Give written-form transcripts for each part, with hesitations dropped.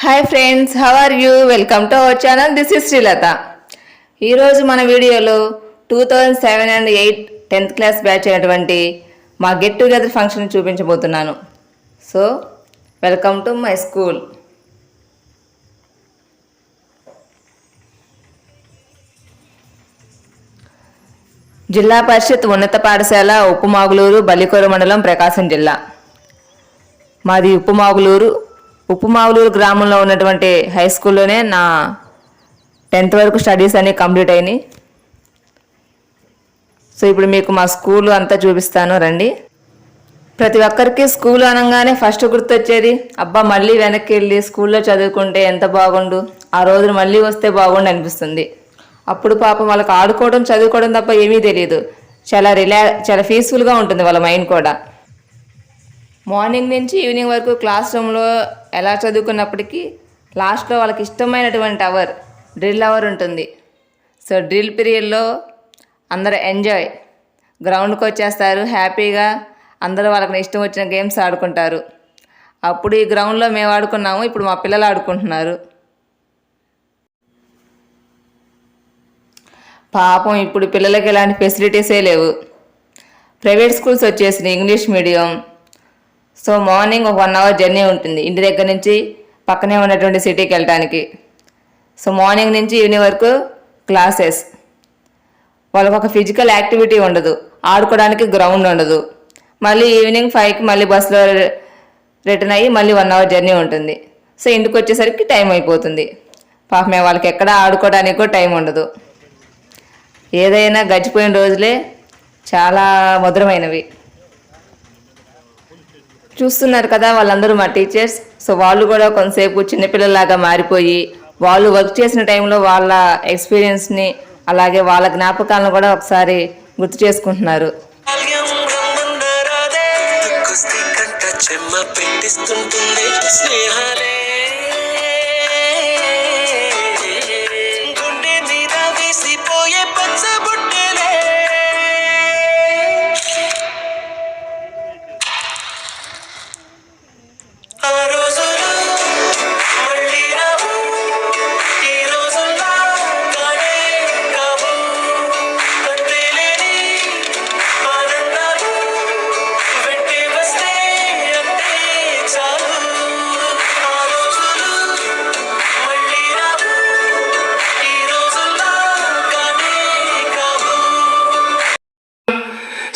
Hi friends, how are you? Welcome to our channel. This is Srilatha. ఈరోజు మన వీడియోలో 2007 and 8 10th class batch అయినటువంటి మా గెట్ టుగెదర్ ఫంక్షన్ చూపించబోతున్నాను. So welcome to my school. జిల్లా పరిషత్ ఉన్నత పాఠశాల ఉప్పుమాగులూరు, బల్లికొర మండలం, ప్రకాశం జిల్లా. మాది ఉప్పుమాగులూరు గ్రామంలో ఉన్నటువంటి హై స్కూల్లోనే నా 10th వరకు స్టడీస్ అన్నీ కంప్లీట్ అయినాయి. సో ఇప్పుడు మీకు మా స్కూల్ అంతా చూపిస్తాను, రండి. ప్రతి ఒక్కరికి స్కూల్ అనగానే ఫస్ట్ గుర్తొచ్చేది, అబ్బా మళ్ళీ వెనక్కి వెళ్ళి స్కూల్లో చదువుకుంటే ఎంత బాగుండు, ఆ రోజులు మళ్ళీ వస్తే బాగుండు అనిపిస్తుంది. అప్పుడు పాపం వాళ్ళకి ఆడుకోవడం, చదువుకోవడం తప్ప ఏమీ తెలియదు. చాలా పీస్ఫుల్గా ఉంటుంది వాళ్ళ మైండ్ కూడా. మార్నింగ్ నుంచి ఈవినింగ్ వరకు క్లాస్ రూమ్లో ఎలా చదువుకున్నప్పటికీ లాస్ట్లో వాళ్ళకి ఇష్టమైనటువంటి అవర్, డ్రిల్ అవర్ ఉంటుంది. సో డ్రిల్ పీరియడ్లో అందరూ ఎంజాయ్, గ్రౌండ్కి వచ్చేస్తారు హ్యాపీగా. అందరూ వాళ్ళకి ఇష్టం వచ్చిన గేమ్స్ ఆడుకుంటారు. అప్పుడు ఈ గ్రౌండ్లో మేము ఆడుకున్నాము, ఇప్పుడు మా పిల్లలు ఆడుకుంటున్నారు. పాపం ఇప్పుడు పిల్లలకి ఎలాంటి ఫెసిలిటీసే లేవు. ప్రైవేట్ స్కూల్స్ వచ్చేసినాయి, ఇంగ్లీష్ మీడియం. సో మార్నింగ్ ఒక 1 hour జర్నీ ఉంటుంది ఇంటి దగ్గర నుంచి పక్కనే ఉన్నటువంటి సిటీకి వెళ్ళటానికి. సో మార్నింగ్ నుంచి ఈవినింగ్ వరకు క్లాసెస్. వాళ్ళకు ఒక ఫిజికల్ యాక్టివిటీ ఉండదు, ఆడుకోవడానికి గ్రౌండ్ ఉండదు. మళ్ళీ ఈవినింగ్ 5కి మళ్ళీ బస్సులో రిటర్న్ అయ్యి మళ్ళీ 1 hour జర్నీ ఉంటుంది. సో ఇంటికి వచ్చేసరికి టైం అయిపోతుంది. పాపమే వాళ్ళకి ఎక్కడ ఆడుకోవడానికి కూడా టైం ఉండదు. ఏదైనా గడిచిపోయిన రోజులే చాలా మధురమైనవి. చూస్తున్నారు కదా, వాళ్ళందరూ మా టీచర్స్. సో వాళ్ళు కూడా కొంతసేపు చిన్నపిల్లలాగా మారిపోయి వాళ్ళు వర్క్ చేసిన టైంలో వాళ్ళ ఎక్స్పీరియన్స్ని అలాగే వాళ్ళ జ్ఞాపకాలను కూడా ఒకసారి గుర్తు చేసుకుంటున్నారు.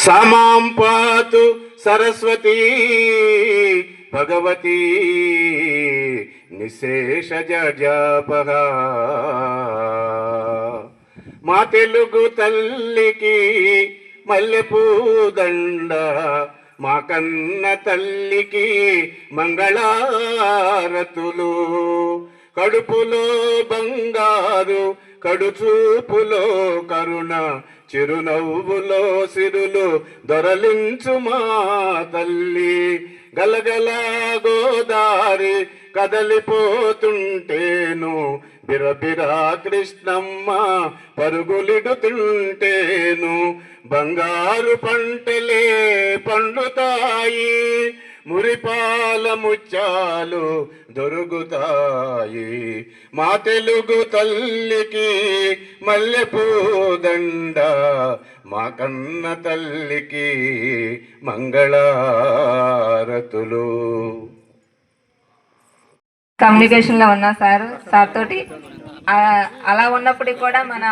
సామాం పాతు సరస్వతీ భగవతీ నిశేషజాపహ. మా తెలుగు తల్లికి మల్లెపూదండ, మా కన్న తల్లికి మంగళారతులు. కడుపులో బంగారు, కడుచూపులో కరుణ, చిరునవ్వులో సిరులు దొరలించు మా తల్లి. గలగల గోదారి కదలిపోతుంటేను, బిరబిరా కృష్ణమ్మ పరుగులిడుతుంటేను. బంగారు పంటలే పండుతాయి, మురిపాల ముత్యాలు దొరుకుతాయి. మా తెలుగు తల్లికి మల్లెపూదండ, మా కన్న తల్లికి మంగళారతులు. కమ్యూనికేషన్లో ఉన్న సార్ తోటి అలా ఉన్నప్పటికీ కూడా మన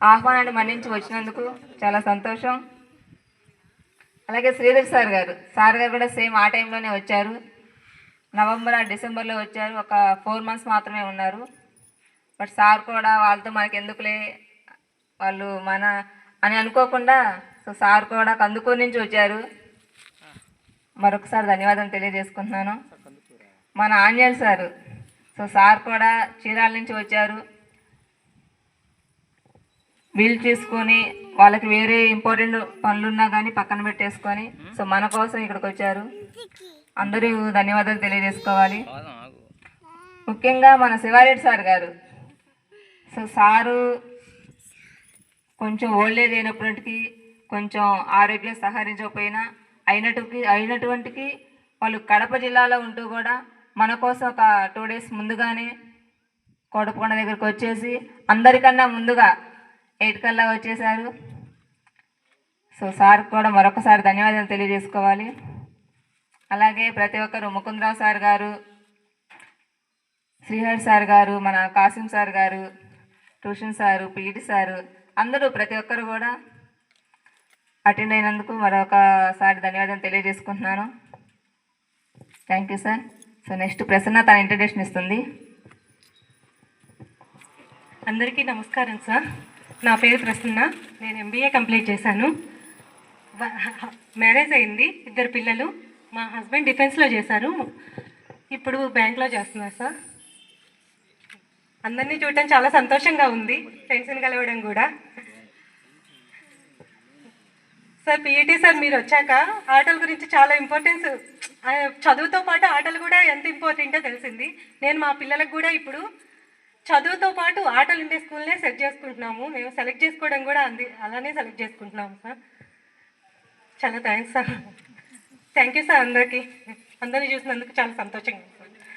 ఆహ్వానాన్ని మన్నించి వచ్చినందుకు చాలా సంతోషం. అలాగే శ్రీధర్ సార్ గారు కూడా సేమ్ ఆ టైంలోనే వచ్చారు. నవంబర్ డిసెంబర్లో వచ్చారు. ఒక 4 months మాత్రమే ఉన్నారు. బట్ సార్ కూడా వాళ్ళతో మనకి ఎందుకులే, వాళ్ళు మన అని అనుకోకుండా సో సార్ కూడా కందుకూరు నుంచి వచ్చారు. మరొకసారి ధన్యవాదాలు తెలియజేసుకుంటున్నాను. మన ఆంజనేయులు సారు, సో సార్ కూడా చీరాల నుంచి వచ్చారు. వీలు చేసుకొని వాళ్ళకి వేరే ఇంపార్టెంట్ పనులున్నా కానీ పక్కన పెట్టేసుకొని సో మన కోసం ఇక్కడికి వచ్చారు. అందరూ ధన్యవాదాలు తెలియజేసుకోవాలి. ముఖ్యంగా మన శివారెడ్డి సార్ గారు, సో సారు కొంచెం ఓల్డేజ్ అయినప్పటికీ, కొంచెం ఆరోగ్యం సహకరించకపోయినా అయినటువంటికి వాళ్ళు కడప జిల్లాలో ఉంటూ కూడా మన కోసం ఒక 2 డేస్ ముందుగానే కోటప్పకొండ దగ్గరికి వచ్చేసి అందరికన్నా ముందుగా 8 కల్లా వచ్చేసారు. సో సార్ కూడా మరొకసారి ధన్యవాదాలు తెలియజేసుకోవాలి. అలాగే ప్రతి ఒక్కరు ముకుందరావు సార్ గారు, శ్రీహరి సార్ గారు, మన కాసిం సార్ గారు, ట్యూషన్ సారు, పీటీ సారు, అందరూ ప్రతి ఒక్కరు కూడా అటెండ్ అయినందుకు మరొకసారి ధన్యవాదాలు తెలియజేసుకుంటున్నాను. Thank you sir. So next Prasanna తన ఇంట్రడక్షన్ ఇస్తుంది. అందరికీ నమస్కారం సార్. నా పేరు ప్రసన్న. నేను ఎంబీఏ కంప్లీట్ చేశాను. మ్యారేజ్ అయింది, 2 పిల్లలు. మా హస్బెండ్ డిఫెన్స్లో చేశారు, ఇప్పుడు బ్యాంక్లో చేస్తున్నారు సార్. అందరినీ చూడటం చాలా సంతోషంగా ఉంది, ఫ్రెండ్స్ని కలవడం కూడా. సార్ పిఈటీ సార్ మీరు వచ్చాక ఆటల గురించి చాలా ఇంపార్టెన్స్, చదువుతో పాటు ఆటలు కూడా ఎంత ఇంపార్టెంటో తెలిసింది. నేను మా పిల్లలకు కూడా ఇప్పుడు చదువుతో పాటు ఆటలు ఉండే స్కూల్నే సెట్ చేసుకుంటున్నాము. మేము సెలెక్ట్ చేసుకోవడం కూడా అలానే సెలెక్ట్ చేసుకుంటున్నాము సార్. చాలా thanks sir. Thank you sir. అందరినీ చూసినందుకు చాలా సంతోషంగా ఉంది సార్.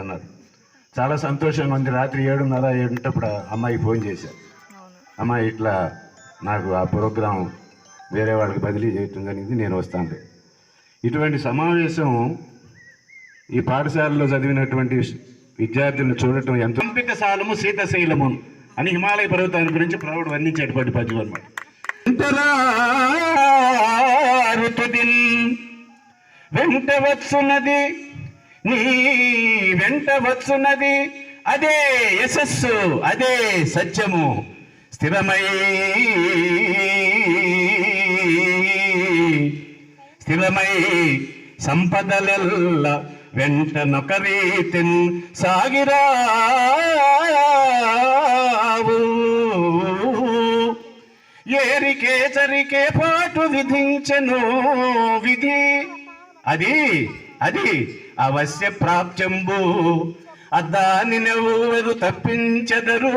అన్నారు. చాలా సంతోషంగా ఉంది. రాత్రి 7:30 అమ్మాయికి ఫోన్ చేశాను. అమ్మాయి ఇట్లా నాకు ఆ ప్రోగ్రాం వేరే వాళ్ళకి బదిలీ చేయటం జరిగింది, నేను వస్తాను. ఇటువంటి సమావేశం ఈ పాఠశాలలో చదివినటువంటి విద్యార్థులను చూడటం ఎంతో. పంపిక సాలము శీతశైలము అని హిమాలయ పర్వతాన్ని గురించి ప్రౌఢ వర్ణించేటువంటి పద్యం అనమాట. వెంట వచ్చున్నది, నీ వెంట వచ్చున్నది, అదే యశస్సు, అదే సత్యము. స్థిరమై సంపదలెల్ల వెంట నొకరీతిన్ సాగిరావు. ఏరికే చరికే పాటు విధించెను విధి, అది అవశ్య ప్రాప్త్యంబు. అద్దాని నెవ్వరు తప్పించెదరు.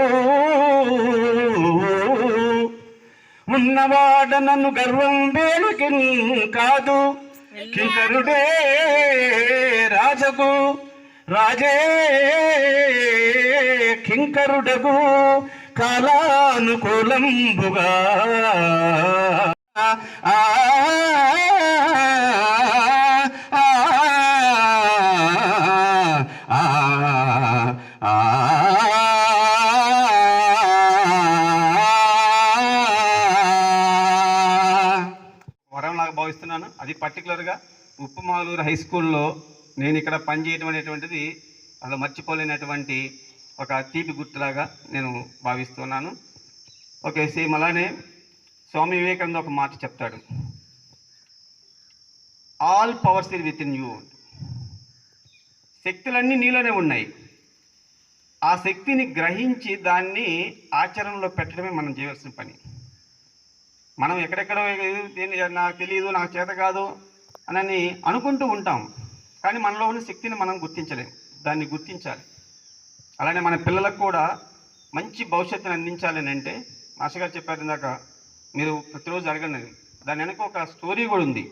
ఉన్నవాడ నన్ను గర్వం వేలికి కాదు, కింకరుడే రాజగు, రాజే కింకరుడగు. కాలానుకూలంబుగా వరం లాగా భావిస్తున్నాను. అది పర్టికులర్గా ఉప్పుమాలూరు హై స్కూల్లో నేను ఇక్కడ పనిచేయటం అనేటువంటిది అసలు మర్చిపోలేనటువంటి ఒక తీపి గుర్తులాగా నేను భావిస్తున్నాను. ఓకే, సేమ్ అలానే స్వామి వివేకానంద ఒక మాట చెప్తాడు, all powers is with in you. శక్తులన్నీ నీలోనే ఉన్నాయి. ఆ శక్తిని గ్రహించి దాన్ని ఆచరణలో పెట్టడమే మనం చేయవలసిన పని. మనం ఎక్కడెక్కడో నాకు తెలియదు, నాకు చేత కాదు అని అనుకుంటూ ఉంటాం, కానీ మనలో ఉన్న శక్తిని మనం గుర్తించలేం. దాన్ని గుర్తించాలి. అలానే మన పిల్లలకు కూడా మంచి భవిష్యత్తుని అందించాలని అంటే మాస్టర్ గారు చెప్పారు ఇందాక, మీరు ప్రతిరోజు అడగండి, దాని వెనక ఒక స్టోరీ కూడా ఉంది.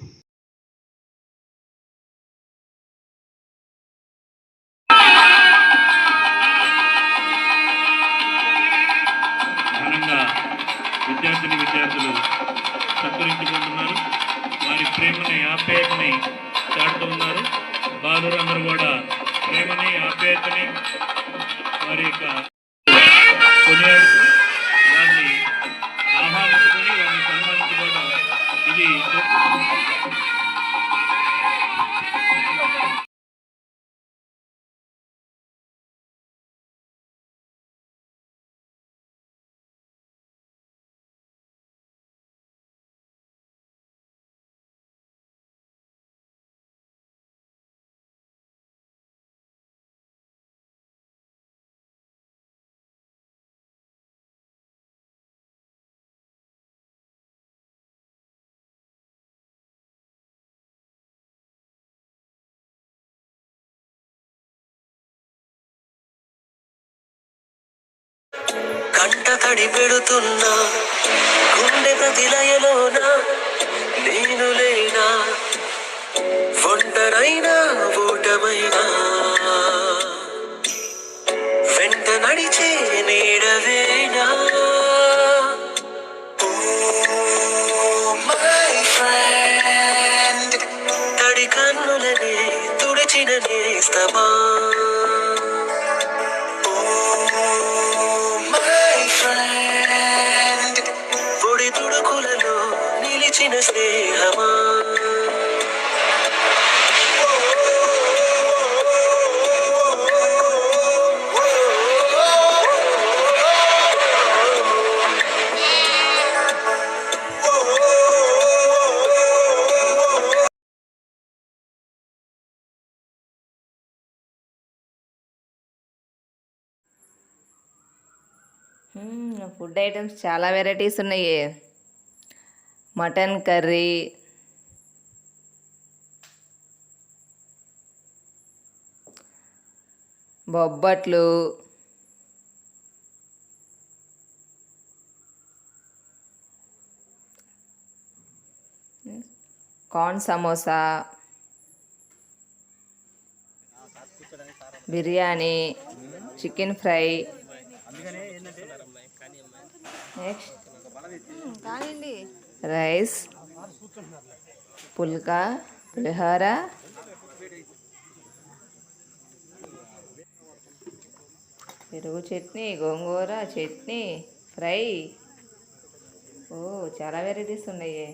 విద్యార్థులు సత్కరించుకుంటున్నారు. వారి ప్రేమని ఆప్యాయతని చాటుతూ ఉన్నారు. బాలురందరూ కూడా ప్రేమని ఆప్యాయతని వారి యొక్క కొనియాడుతూ వారిని ఆహ్వానించుకొని వారిని సన్మానించుకోవడం ఇది కంట తడి పెడుతున్నా గుండె ప్రతి లయలోన నేను లేనా ఒంటరైనా ఓటమైనా వెంట నడిచే నీడవేనా మై ఫ్రెండ్ తడి కన్నులనే తుడిచిన నేస్తమా మై ఫ్రెండ్ పొడి తుడుకులలో నిలిచిన స్నేహమా ఫుడ్ ఐటమ్స్ చాలా వెరైటీస్ ఉన్నాయి. మటన్ కర్రీ, బొబ్బట్లు, corn samosa, biryani, chicken fry, next rice, పుల్కా, పులిహోర, పెరుగు చట్నీ, గోంగూర చట్నీ, ఫ్రై. ఓ చాలా వెరైటీస్ ఉన్నాయి.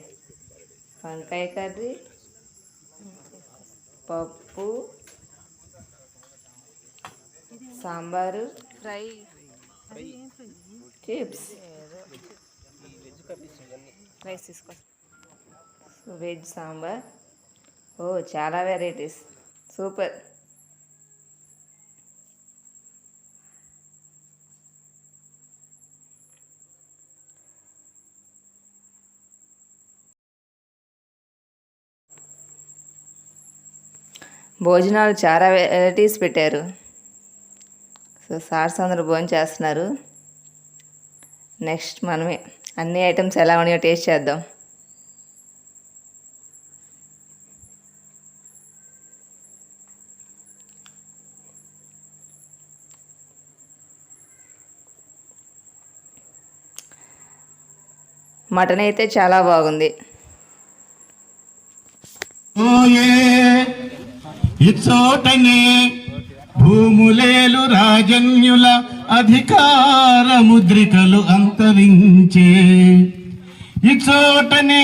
వంకాయ కర్రీ, పప్పు, సాంబారు, ఫ్రై, చిప్స్, రైస్ తీసుకో, వెజ్ సాంబార్. ఓ చాలా వెరైటీస్, సూపర్. భోజనాలు చాలా వెరైటీస్ పెట్టారు. సో సార్స్ అందరూ భోజనం చేస్తున్నారు. నెక్స్ట్ మనమే అన్ని ఐటమ్స్ ఎలా ఉన్నాయో టేస్ట్ చేద్దాం. మటన్ అయితే చాలా బాగుంది. ఇచ్చోటనే భూములేలు రాజన్యుల అధికార ముద్రికలు అంతరించే ఇచ్చోటనే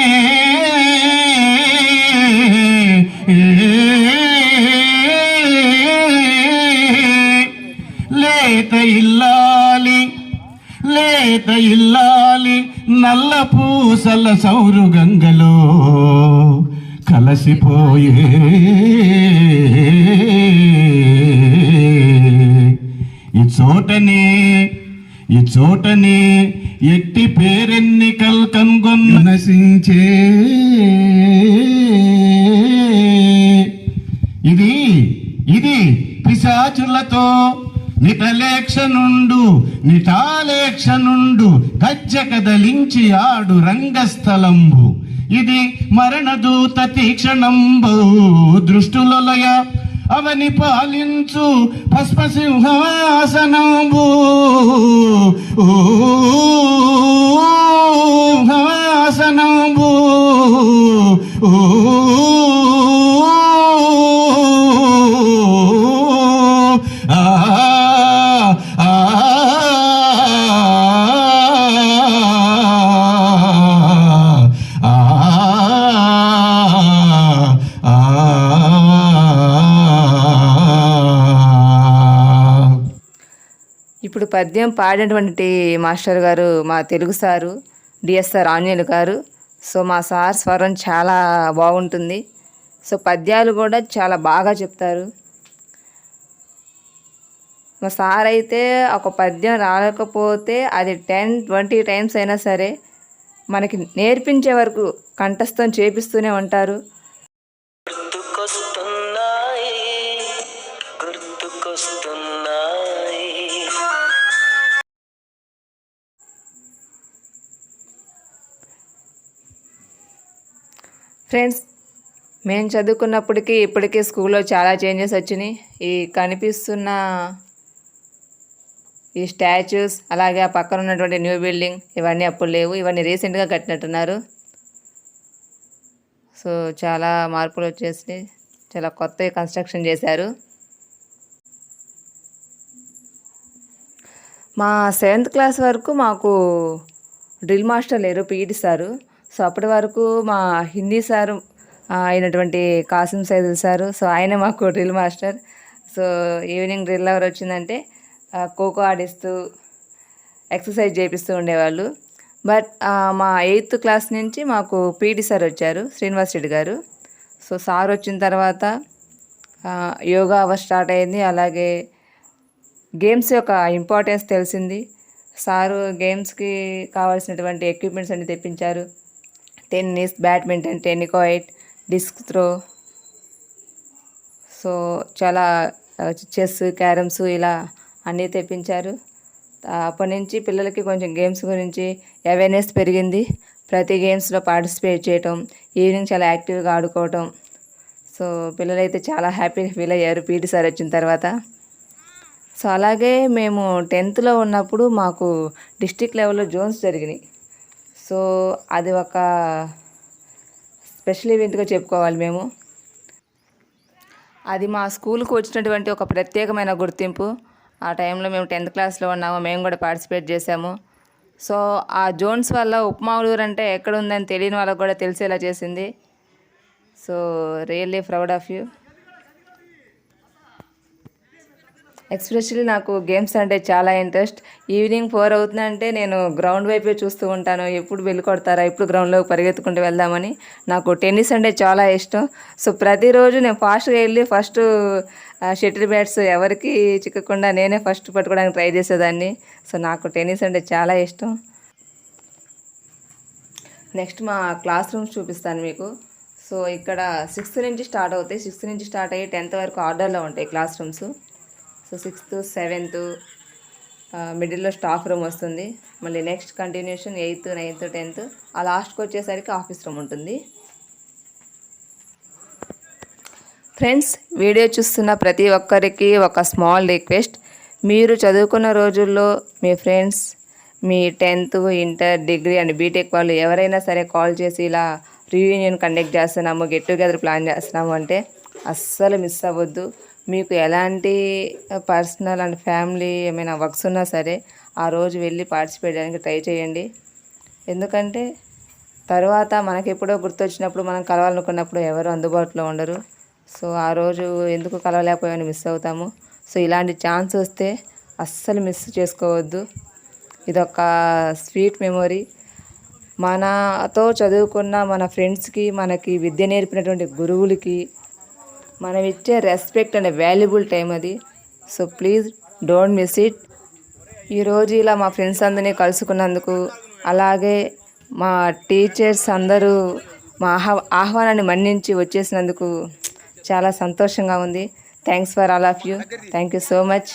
లేత ఇల్లాలి నల్ల పూసల సౌరు గంగలో కలసిపోయే ఈ చోటనే ఎట్టి పేరెన్నికల్ కనుగొన్న నశించే ఇది పిశాచులతో నిటాలేక్ష నుండు గజ్జ కదలించి ఆడు రంగస్థలంబు ఇది మరణదూత తీక్షణంబు దృష్టులయ అవని పాలించు భస్మసింహాసనంబు హాసనంబు ఇప్పుడు పద్యం పాడినటువంటి మాస్టర్ గారు మా తెలుగు సారు డిఎస్ఆర్ ఆంజనేయులు గారు. సో మా సార్ స్వరం చాలా బాగుంటుంది. సో పద్యాలు కూడా చాలా బాగా చెప్తారు. మా సార్ అయితే ఒక పద్యం రాకపోతే అది 10-20 టైమ్స్ అయినా సరే మనకి నేర్పించే వరకు కంఠస్థం చేపిస్తూనే ఉంటారు. ఫ్రెండ్స్, మేము చదువుకున్నప్పటికీ ఇప్పటికీ స్కూల్లో చాలా చేంజెస్ వచ్చినాయి. ఈ కనిపిస్తున్న ఈ స్టాచ్యూస్, అలాగే ఆ పక్కన ఉన్నటువంటి న్యూ బిల్డింగ్, ఇవన్నీ అప్పుడు లేవు. ఇవన్నీ రీసెంట్గా కట్టినట్టున్నారు. సో చాలా మార్పులు వచ్చేసి చాలా కొత్త కన్స్ట్రక్షన్ చేశారు. మా 7th క్లాస్ వరకు మాకు డ్రిల్ మాస్టర్ లేరు, పీఈటీ సారు. సో అప్పటి వరకు మా హిందీ సారు అయినటువంటి కాసిం సైదుల్ సారు, సో ఆయన మాకు drill master. So evening drill hour వచ్చిందంటే ఖోఖో ఆడిస్తూ ఎక్సర్సైజ్ చేపిస్తూ ఉండేవాళ్ళు. బట్ మా 8th క్లాస్ నుంచి మాకు పీటీ సార్ వచ్చారు, శ్రీనివాస్ రెడ్డి గారు. సో సార్ వచ్చిన తర్వాత యోగా అవర్ స్టార్ట్ అయింది. అలాగే గేమ్స్ యొక్క ఇంపార్టెన్స్ తెలిసింది. సారు గేమ్స్కి కావాల్సినటువంటి ఎక్విప్మెంట్స్ అన్ని తెప్పించారు. Tennis, badminton, tenniquoit, disc throw, so చాలా చెస్, క్యారమ్స్ ఇలా అన్నీ తెప్పించారు. అప్పటి నుంచి పిల్లలకి కొంచెం గేమ్స్ గురించి అవేర్నెస్ పెరిగింది. ప్రతి గేమ్స్లో పార్టిసిపేట్ చేయటం, ఈవినింగ్ చాలా యాక్టివ్గా ఆడుకోవటం. సో పిల్లలైతే చాలా హ్యాపీగా ఫీల్ అయ్యారు పీటీ సార్ వచ్చిన తర్వాత. సో అలాగే మేము 10th ఉన్నప్పుడు మాకు డిస్ట్రిక్ట్ లెవెల్లో జోన్స్ జరిగినాయి. సో అది ఒక స్పెషల్ ఈవెంట్గా చెప్పుకోవాలి మేము. అది మా స్కూల్కి వచ్చినటువంటి ఒక ప్రత్యేకమైన గుర్తింపు. ఆ టైంలో మేము 10th క్లాస్లో ఉన్నాము, మేము కూడా పార్టిసిపేట్ చేసాము. సో ఆ జోన్స్ వల్ల ఉప్మాలూరు అంటే ఎక్కడ ఉందని తెలియని వాళ్ళకు కూడా తెలిసేలా చేసింది. So really proud of you. Especially నాకు గేమ్స్ అంటే చాలా ఇంట్రెస్ట్. ఈవినింగ్ 4 అవుతుందంటే నేను గ్రౌండ్ వైపే చూస్తూ ఉంటాను, ఎప్పుడు వెళ్ళి కొడతారా, ఎప్పుడు గ్రౌండ్లోకి పరిగెత్తుకుంటూ వెళ్దామని. నాకు టెన్నిస్ అంటే చాలా ఇష్టం. సో ప్రతిరోజు నేను ఫాస్ట్గా వెళ్ళి ఫస్ట్ షటిల్ బ్యాట్స్ ఎవరికి చిక్కకుండా నేనే ఫస్ట్ పట్టుకోవడానికి ట్రై చేసేదాన్ని. సో నాకు టెన్నిస్ అంటే చాలా ఇష్టం. నెక్స్ట్ మా క్లాస్ రూమ్స్ చూపిస్తాను మీకు. సో ఇక్కడ 6th నుంచి స్టార్ట్ అవుతాయి. 6th నుంచి స్టార్ట్ అయ్యి 10th వరకు ఆర్డర్లో ఉంటాయి class rooms. So 6th, 7th మిడిల్లో స్టాఫ్ రూమ్ వస్తుంది. మళ్ళీ next continuation 8th, 9th, 10th ఆ లాస్ట్కి వచ్చేసరికి ఆఫీస్ రూమ్ ఉంటుంది. ఫ్రెండ్స్, వీడియో చూస్తున్న ప్రతి ఒక్కరికి ఒక స్మాల్ రిక్వెస్ట్. మీరు చదువుకున్న రోజుల్లో మీ ఫ్రెండ్స్, మీ 10th, inter, degree and B Tech వాళ్ళు ఎవరైనా సరే కాల్ చేసి ఇలా రీయూనియన్ కండక్ట్ చేస్తున్నాము, గెట్ టుగెదర్ ప్లాన్ చేస్తున్నాము అంటే అస్సలు మిస్ అవ్వద్దు. మీకు ఎలాంటి పర్సనల్ అండ్ ఫ్యామిలీ ఏమైనా వర్క్స్ ఉన్నా సరే ఆ రోజు వెళ్ళి పార్టిసిపేట్ చేయడానికి ట్రై చేయండి. ఎందుకంటే తర్వాత మనకి ఎప్పుడో గుర్తొచ్చినప్పుడు మనం కలవాలనుకున్నప్పుడు ఎవరు అందుబాటులో ఉండరు. సో ఆ రోజు ఎందుకు కలవలేకపోయామని మిస్ అవుతాము. సో ఇలాంటి ఛాన్స్ వస్తే అస్సలు మిస్ చేసుకోవద్దు. ఇదొక స్వీట్ మెమొరీ. మనతో చదువుకున్న మన ఫ్రెండ్స్కి, మనకి విద్య నేర్పినటువంటి గురువులకి మనం ఇచ్చే రెస్పెక్ట్ అండ్ వాల్యుబుల్ టైం అది. So please don't miss it. ఈరోజు ఇలా మా ఫ్రెండ్స్ అందరినీ కలుసుకున్నందుకు, అలాగే మా టీచర్స్ అందరూ మా ఆహ్వానాన్ని మన్నించి వచ్చేసినందుకు చాలా సంతోషంగా ఉంది. Thanks for all of you. Thank you so much.